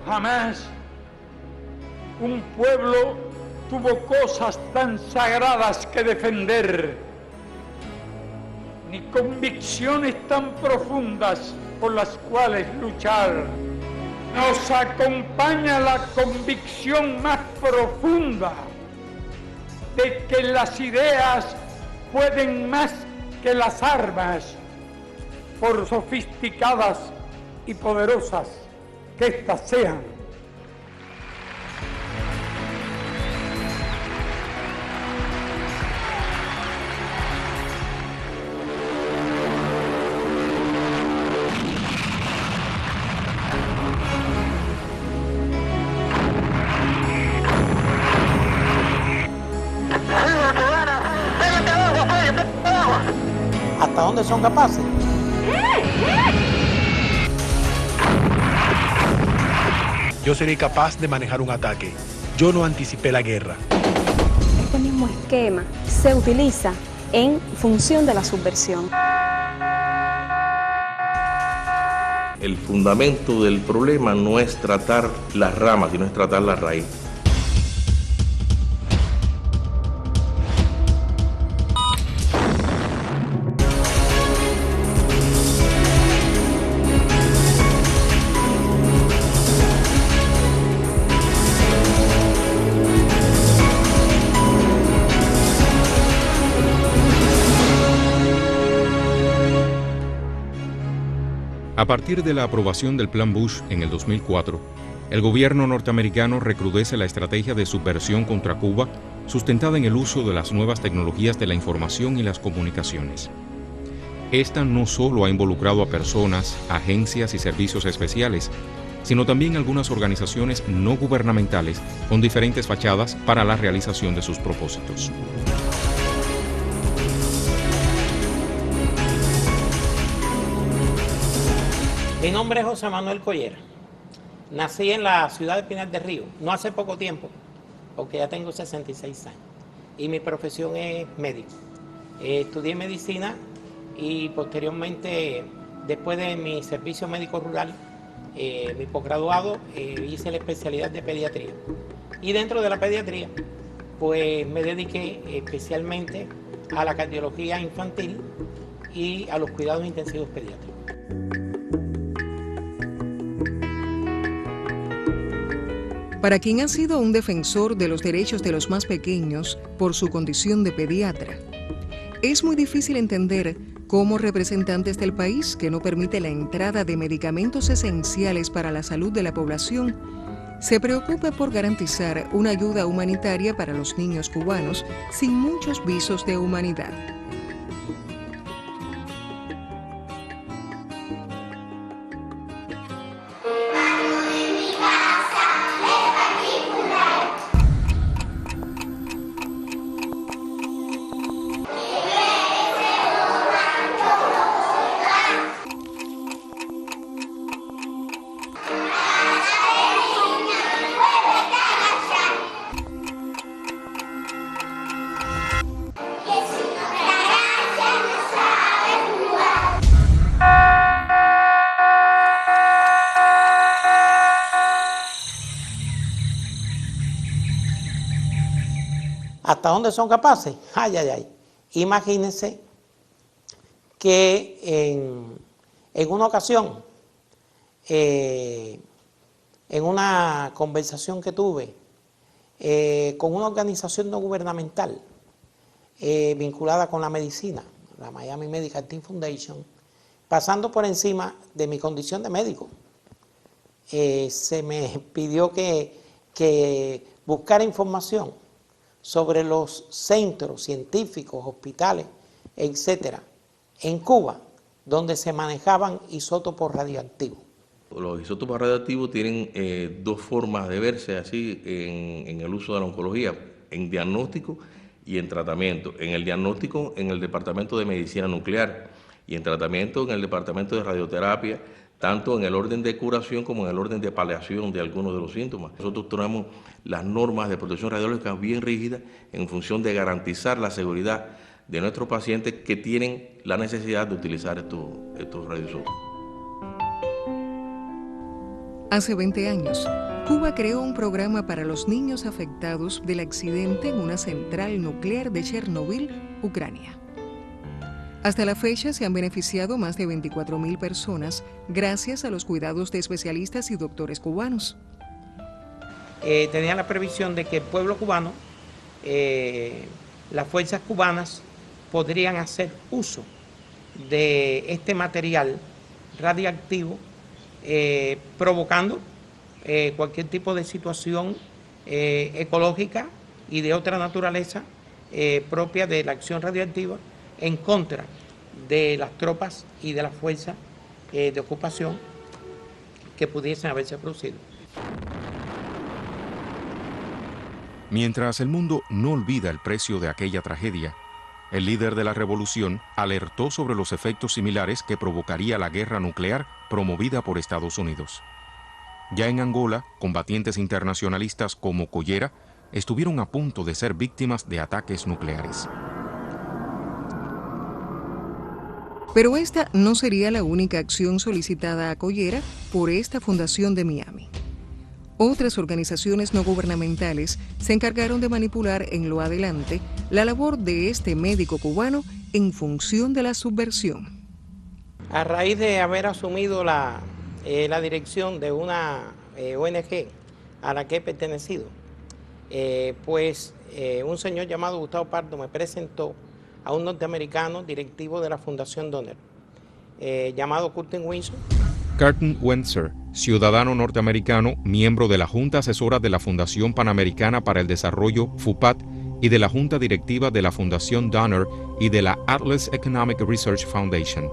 Jamás un pueblo tuvo cosas tan sagradas que defender, ni convicciones tan profundas por las cuales luchar. Nos acompaña la convicción más profunda de que las ideas pueden más que las armas, por sofisticadas y poderosas que éstas sean. ¿Hasta dónde son capaces? Yo seré capaz de manejar un ataque. Yo no anticipé la guerra. Este mismo esquema se utiliza en función de la subversión. El fundamento del problema no es tratar las ramas, sino es tratar la raíz. A partir de la aprobación del Plan Bush en el 2004, el gobierno norteamericano recrudece la estrategia de subversión contra Cuba, sustentada en el uso de las nuevas tecnologías de la información y las comunicaciones. Esta no solo ha involucrado a personas, agencias y servicios especiales, sino también algunas organizaciones no gubernamentales con diferentes fachadas para la realización de sus propósitos. Mi nombre es José Manuel Collera. Nací en la ciudad de Pinar del Río, no hace poco tiempo, porque ya tengo 66 años. Y mi profesión es médico. Estudié medicina y posteriormente, después de mi servicio médico rural, mi posgraduado, hice la especialidad de pediatría. Y dentro de la pediatría, pues me dediqué especialmente a la cardiología infantil y a los cuidados intensivos pediátricos. Para quien ha sido un defensor de los derechos de los más pequeños por su condición de pediatra, es muy difícil entender cómo representantes del país que no permite la entrada de medicamentos esenciales para la salud de la población se preocupe por garantizar una ayuda humanitaria para los niños cubanos sin muchos visos de humanidad. ¿Hasta dónde son capaces? Ay, ay, ay. Imagínense que en una ocasión, en una conversación que tuve con una organización no gubernamental vinculada con la medicina, la Miami Medical Team Foundation, pasando por encima de mi condición de médico, se me pidió que buscara información sobre los centros científicos, hospitales, etcétera, en Cuba, donde se manejaban isótopos radioactivos. Los isótopos radioactivos tienen dos formas de verse así en el uso de la oncología, en diagnóstico y en tratamiento. En el diagnóstico, en el departamento de medicina nuclear, y en tratamiento, en el departamento de radioterapia, tanto en el orden de curación como en el orden de paliación de algunos de los síntomas. Nosotros tenemos las normas de protección radiológica bien rígidas en función de garantizar la seguridad de nuestros pacientes que tienen la necesidad de utilizar estos radioisótopos. Hace 20 años, Cuba creó un programa para los niños afectados del accidente en una central nuclear de Chernobyl, Ucrania. Hasta la fecha se han beneficiado más de 24.000 personas gracias a los cuidados de especialistas y doctores cubanos. Tenía la previsión de que el pueblo cubano, las fuerzas cubanas, podrían hacer uso de este material radiactivo, provocando cualquier tipo de situación ecológica y de otra naturaleza propia de la acción radioactiva en contra de las tropas y de las fuerzas de ocupación que pudiesen haberse producido. Mientras el mundo no olvida el precio de aquella tragedia, el líder de la revolución alertó sobre los efectos similares que provocaría la guerra nuclear promovida por Estados Unidos. Ya en Angola, combatientes internacionalistas como Collera estuvieron a punto de ser víctimas de ataques nucleares. Pero esta no sería la única acción solicitada a Collera por esta fundación de Miami. Otras organizaciones no gubernamentales se encargaron de manipular en lo adelante la labor de este médico cubano en función de la subversión. A raíz de haber asumido la dirección de una ONG a la que he pertenecido, un señor llamado Gustavo Pardo me presentó a un norteamericano directivo de la Fundación Donner, llamado Curtin Windsor. Curtin Windsor, ciudadano norteamericano, miembro de la Junta Asesora de la Fundación Panamericana para el Desarrollo, FUPAD, y de la Junta Directiva de la Fundación Donner y de la Atlas Economic Research Foundation.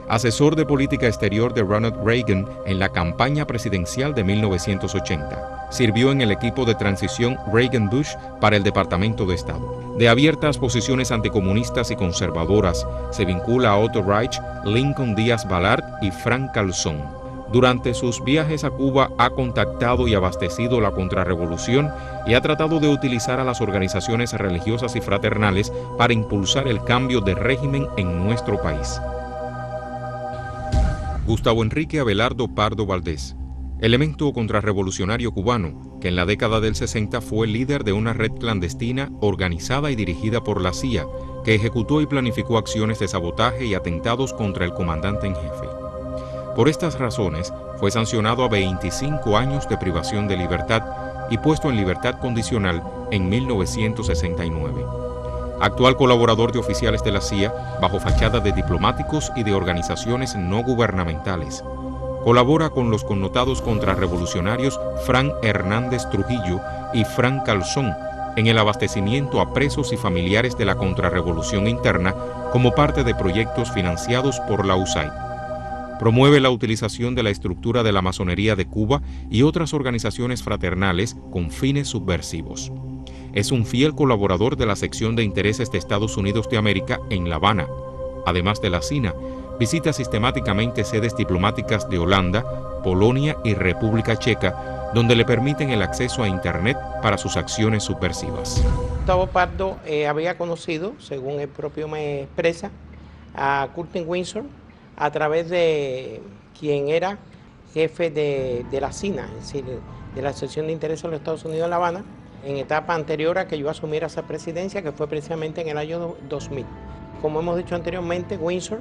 Asesor de política exterior de Ronald Reagan en la campaña presidencial de 1980. Sirvió en el equipo de transición Reagan-Bush para el Departamento de Estado. De abiertas posiciones anticomunistas y conservadoras, se vincula a Otto Reich, Lincoln Díaz Balart y Frank Calzón. Durante sus viajes a Cuba ha contactado y abastecido la contrarrevolución y ha tratado de utilizar a las organizaciones religiosas y fraternales para impulsar el cambio de régimen en nuestro país. Gustavo Enrique Abelardo Pardo Valdés, elemento contrarrevolucionario cubano que en la década del 60 fue líder de una red clandestina organizada y dirigida por la CIA que ejecutó y planificó acciones de sabotaje y atentados contra el comandante en jefe. Por estas razones, fue sancionado a 25 años de privación de libertad y puesto en libertad condicional en 1969. Actual colaborador de oficiales de la CIA bajo fachada de diplomáticos y de organizaciones no gubernamentales. Colabora con los connotados contrarrevolucionarios Fran Hernández Trujillo y Frank Calzón en el abastecimiento a presos y familiares de la contrarrevolución interna como parte de proyectos financiados por la USAID. Promueve la utilización de la estructura de la masonería de Cuba y otras organizaciones fraternales con fines subversivos. Es un fiel colaborador de la sección de intereses de Estados Unidos de América en La Habana. Además de la CINA, visita sistemáticamente sedes diplomáticas de Holanda, Polonia y República Checa, donde le permiten el acceso a Internet para sus acciones subversivas. Gustavo Pardo había conocido, según él propio me expresa, a Curtin Windsor a través de quien era jefe de la CINA, es decir, de la sección de intereses de los Estados Unidos en La Habana, en etapa anterior a que yo asumiera esa presidencia, que fue precisamente en el año 2000. Como hemos dicho anteriormente, Windsor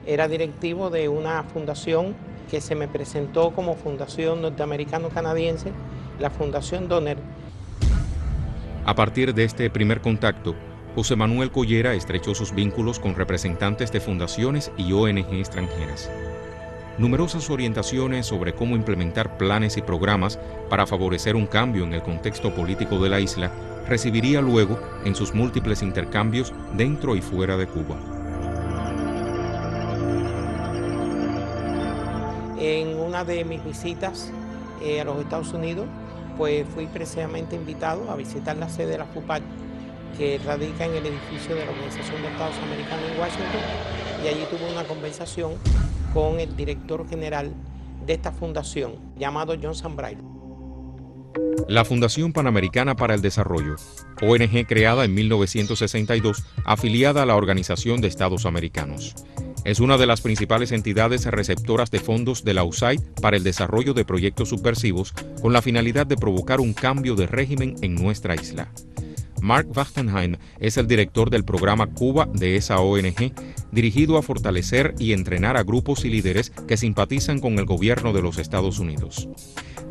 era directivo de una fundación que se me presentó como fundación norteamericano-canadiense, la Fundación Donner. A partir de este primer contacto, José Manuel Collera estrechó sus vínculos con representantes de fundaciones y ONG extranjeras. Numerosas orientaciones sobre cómo implementar planes y programas para favorecer un cambio en el contexto político de la isla recibiría luego en sus múltiples intercambios dentro y fuera de Cuba. En una de mis visitas a los Estados Unidos, pues fui precisamente invitado a visitar la sede de la FUPAD, que radica en el edificio de la Organización de Estados Americanos en Washington, y allí tuve una conversación con el director general de esta fundación, llamado John Sambrailo. La Fundación Panamericana para el Desarrollo, ONG creada en 1962, afiliada a la Organización de Estados Americanos. Es una de las principales entidades receptoras de fondos de la USAID para el desarrollo de proyectos subversivos con la finalidad de provocar un cambio de régimen en nuestra isla. Mark Wachtenheim es el director del programa Cuba de esa ONG, dirigido a fortalecer y entrenar a grupos y líderes que simpatizan con el gobierno de los Estados Unidos.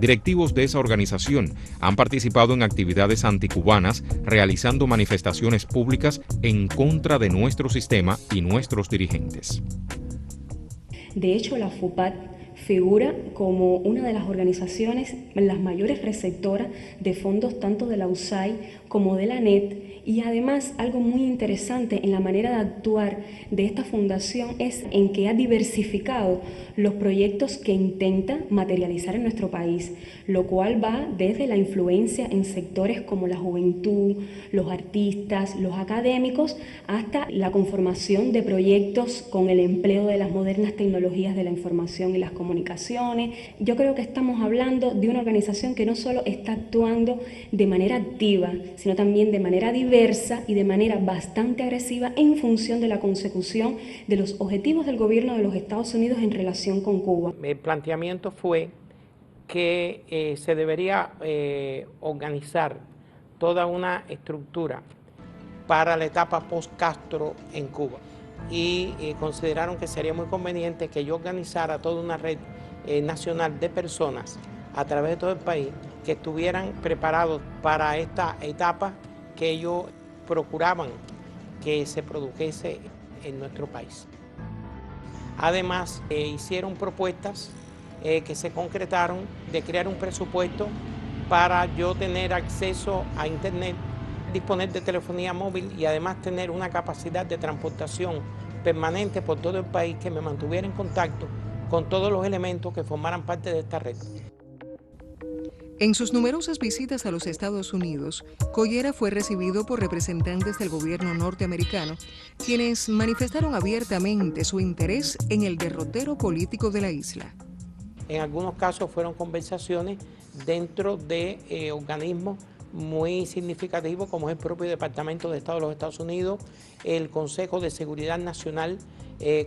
Directivos de esa organización han participado en actividades anticubanas, realizando manifestaciones públicas en contra de nuestro sistema y nuestros dirigentes. De hecho, la FUPAD figura como una de las organizaciones, las mayores receptoras de fondos tanto de la USAID como de la NET, y además algo muy interesante en la manera de actuar de esta fundación es en que ha diversificado los proyectos que intenta materializar en nuestro país, lo cual va desde la influencia en sectores como la juventud, los artistas, los académicos, hasta la conformación de proyectos con el empleo de las modernas tecnologías de la información y las comunicaciones. Yo creo que estamos hablando de una organización que no solo está actuando de manera activa, sino también de manera diversa y de manera bastante agresiva en función de la consecución de los objetivos del gobierno de los Estados Unidos en relación con Cuba. El planteamiento fue que se debería organizar toda una estructura para la etapa post-Castro en Cuba y consideraron que sería muy conveniente que yo organizara toda una red nacional de personas a través de todo el país que estuvieran preparados para esta etapa que ellos procuraban que se produjese en nuestro país. Además, hicieron propuestas que se concretaron de crear un presupuesto para yo tener acceso a Internet, disponer de telefonía móvil y además tener una capacidad de transportación permanente por todo el país que me mantuviera en contacto con todos los elementos que formaran parte de esta red. En sus numerosas visitas a los Estados Unidos, Collera fue recibido por representantes del gobierno norteamericano, quienes manifestaron abiertamente su interés en el derrotero político de la isla. En algunos casos fueron conversaciones dentro de organismos muy significativos como es el propio Departamento de Estado de los Estados Unidos, el Consejo de Seguridad Nacional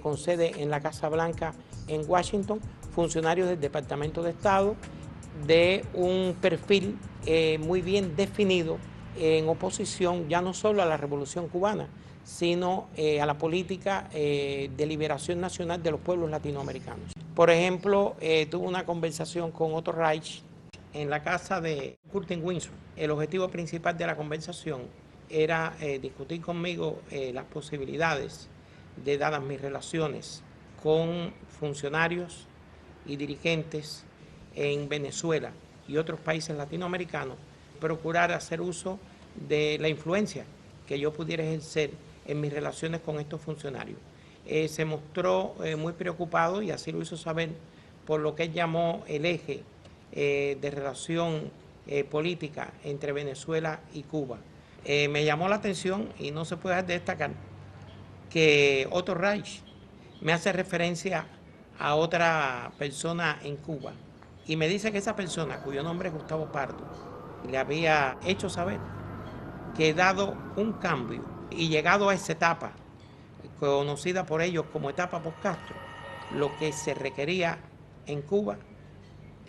con sede en la Casa Blanca en Washington, funcionarios del Departamento de Estado, de un perfil muy bien definido en oposición ya no solo a la Revolución Cubana, sino a la política de liberación nacional de los pueblos latinoamericanos. Por ejemplo, tuve una conversación con Otto Reich en la casa de Curtin Windsor. El objetivo principal de la conversación era discutir conmigo las posibilidades de, dadas mis relaciones con funcionarios y dirigentes en Venezuela y otros países latinoamericanos, procurar hacer uso de la influencia que yo pudiera ejercer en mis relaciones con estos funcionarios. Se mostró muy preocupado y así lo hizo saber por lo que él llamó el eje de relación política entre Venezuela y Cuba. Me llamó la atención y no se puede dejar de destacar que Otto Reich me hace referencia a otra persona en Cuba y me dice que esa persona, cuyo nombre es Gustavo Pardo, le había hecho saber que dado un cambio y llegado a esa etapa, conocida por ellos como etapa post-Castro, lo que se requería en Cuba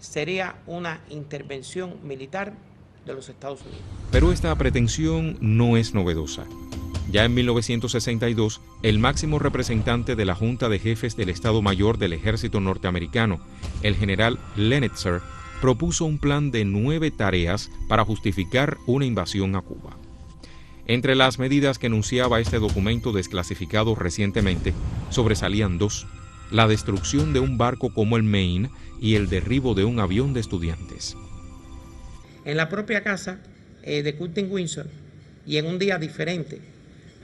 sería una intervención militar de los Estados Unidos. Pero esta pretensión no es novedosa. Ya en 1962, el máximo representante de la Junta de Jefes del Estado Mayor del Ejército norteamericano, el general Lenitzer, propuso un plan de 9 tareas para justificar una invasión a Cuba. Entre las medidas que enunciaba este documento desclasificado recientemente, sobresalían 2, la destrucción de un barco como el Maine y el derribo de un avión de estudiantes. En la propia casa de Curtin Windsor y en un día diferente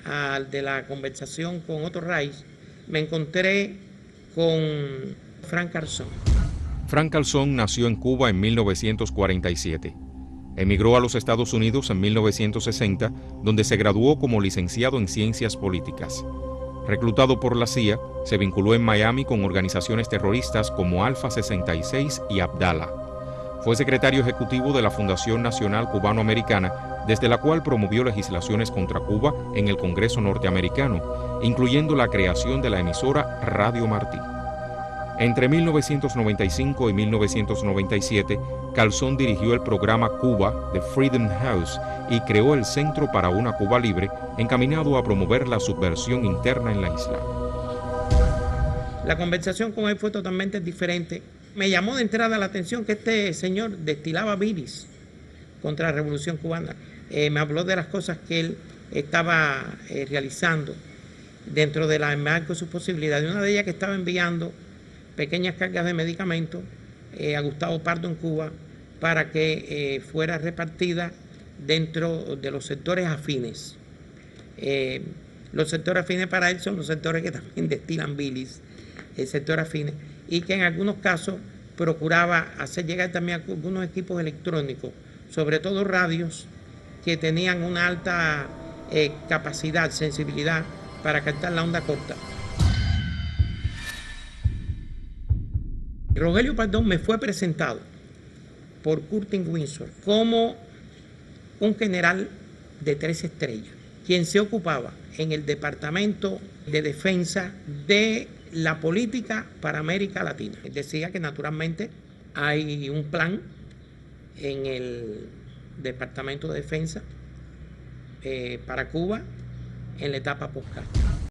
al de la conversación con Otto Reich, me encontré con Frank Calzón. Frank Calzón nació en Cuba en 1947. Emigró a los Estados Unidos en 1960, donde se graduó como licenciado en Ciencias Políticas. Reclutado por la CIA, se vinculó en Miami con organizaciones terroristas como Alfa 66 y Abdala. Fue secretario ejecutivo de la Fundación Nacional Cubano-Americana, desde la cual promovió legislaciones contra Cuba en el Congreso norteamericano incluyendo la creación de la emisora Radio Martí. Entre 1995 y 1997, Calzón dirigió el programa Cuba de Freedom House y creó el Centro para una Cuba Libre, encaminado a promover la subversión interna en la isla. La conversación con él fue totalmente diferente. Me llamó de entrada la atención que este señor destilaba bilis contra la Revolución Cubana. Me habló de las cosas que él estaba realizando dentro de la marco de sus posibilidades. Una de ellas que estaba enviando pequeñas cargas de medicamentos a Gustavo Pardo en Cuba para que fuera repartida dentro de los sectores afines. Los sectores afines para él son los sectores que también destilan bilis, el sector afines, y que en algunos casos procuraba hacer llegar también algunos equipos electrónicos, sobre todo radios que tenían una alta capacidad, sensibilidad para captar la onda corta. Rogelio Pardón me fue presentado por Curtin Windsor como un general de 3 estrellas, quien se ocupaba en el Departamento de Defensa de la política para América Latina. Él decía que naturalmente hay un plan en el Departamento de Defensa para Cuba en la etapa post-Castro.